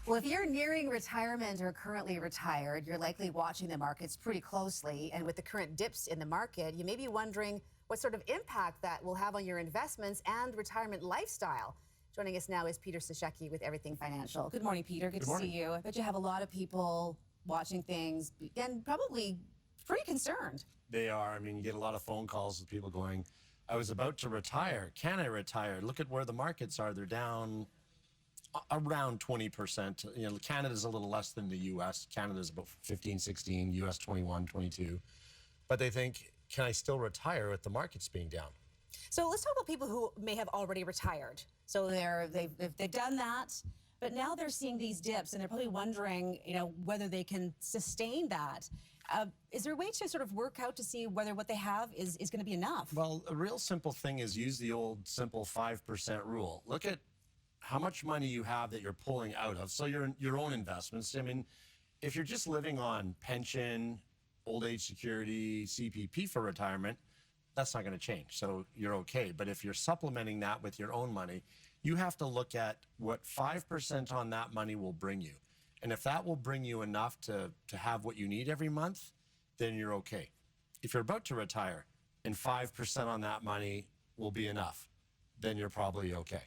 Well, if you're nearing retirement or currently retired, you're likely watching the markets pretty closely. And with the current dips in the market, you may be wondering what sort of impact that will have on your investments and retirement lifestyle. Joining us now is Peter Sashecki with Everything Financial. Good morning, Peter. Good to see you. I bet you have a lot of people watching things and probably pretty concerned. They are. I mean, you get a lot of phone calls with people going, I was about to retire. Can I retire? Look at where the markets are. They're down around 20%. You know, Canada's a little less than the U.S. Canada's about 15, 16, U.S. 21, 22. But they think, can I still retire with the markets being down? So let's talk about people who may have already retired. So they've done that, but now they're seeing these dips, and they're probably wondering, whether they can sustain that. Is there a way to sort of work out to see whether what they have is going to be enough? Well, a real simple thing is use the old simple 5% rule. Look at how much money you have that you're pulling out of. So your own investments. I mean, if you're just living on pension, old age security, CPP for retirement, that's not going to change. So you're okay. But if you're supplementing that with your own money, you have to look at what 5% on that money will bring you. And if that will bring you enough to have what you need every month, then you're okay. If you're about to retire and 5% on that money will be enough, then you're probably okay.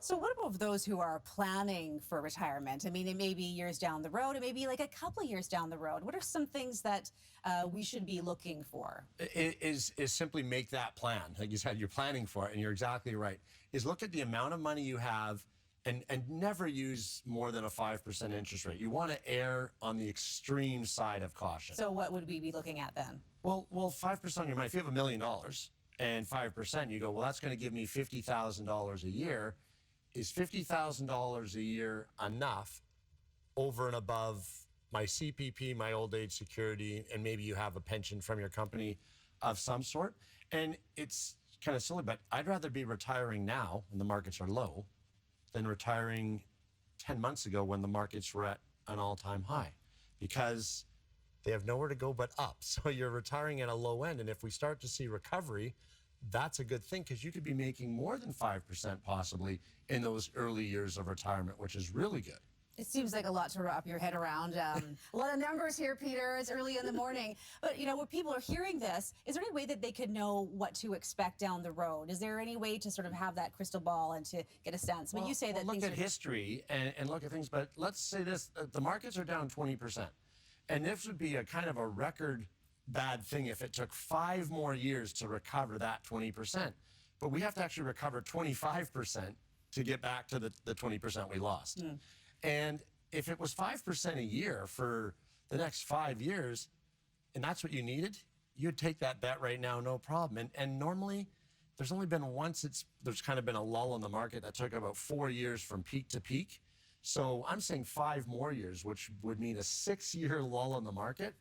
So what about those who are planning for retirement? I mean, it may be years down the road, it may be like a couple of years down the road. What are some things that we should be looking for? Is simply make that plan. Like you said, you're planning for it, and you're exactly right. Is look at the amount of money you have and never use more than a 5% interest rate. You want to err on the extreme side of caution. So what would we be looking at then? Well, 5% on your money. If you have $1 million and 5%, you go, well, that's going to give me $50,000 a year. Is $50,000 a year enough over and above my CPP, my old age security, and maybe you have a pension from your company of some sort? And it's kind of silly, but I'd rather be retiring now when the markets are low than retiring 10 months ago when the markets were at an all-time high, because they have nowhere to go but up. So you're retiring at a low end. And if we start to see recovery, that's a good thing, because you could be making more than 5% possibly in those early years of retirement, which is really good. It seems like a lot to wrap your head around. A lot of numbers here, Peter. It's early in the morning. But, when people are hearing this, is there any way that they could know what to expect down the road? Is there any way to sort of have that crystal ball and to get a sense? I mean, you say that look at history and look at things, but let's say this, the markets are down 20%. And this would be a kind of a record bad thing if it took 5 more years to recover that 20%. But we have to actually recover 25% to get back to the 20% we lost. And if it was 5% a year for the next 5 years, and that's what you needed, you'd take that bet right now, no problem. And normally, there's only been once there's kind of been a lull in the market that took about 4 years from peak to peak. So I'm saying 5 more years, which would mean a 6-year lull in the market.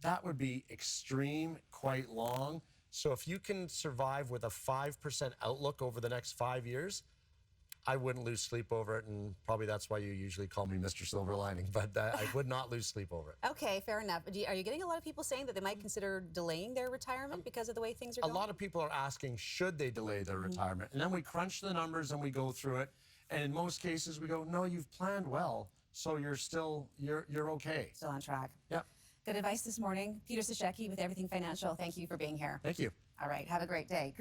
That would be extreme, quite long. So if you can survive with a 5% outlook over the next 5 years, I wouldn't lose sleep over it, and probably that's why you usually call me Mr. Silver Lining, but I would not lose sleep over it. Okay, fair enough. Are you getting a lot of people saying that they might consider delaying their retirement because of the way things are going? A lot of people are asking, should they delay their retirement? And then we crunch the numbers and we go through it, and in most cases we go, no, you've planned well, so you're okay. Still on track. Yep. Good advice this morning. Peter Sashecki with Everything Financial. Thank you for being here. Thank you. All right, have a great day.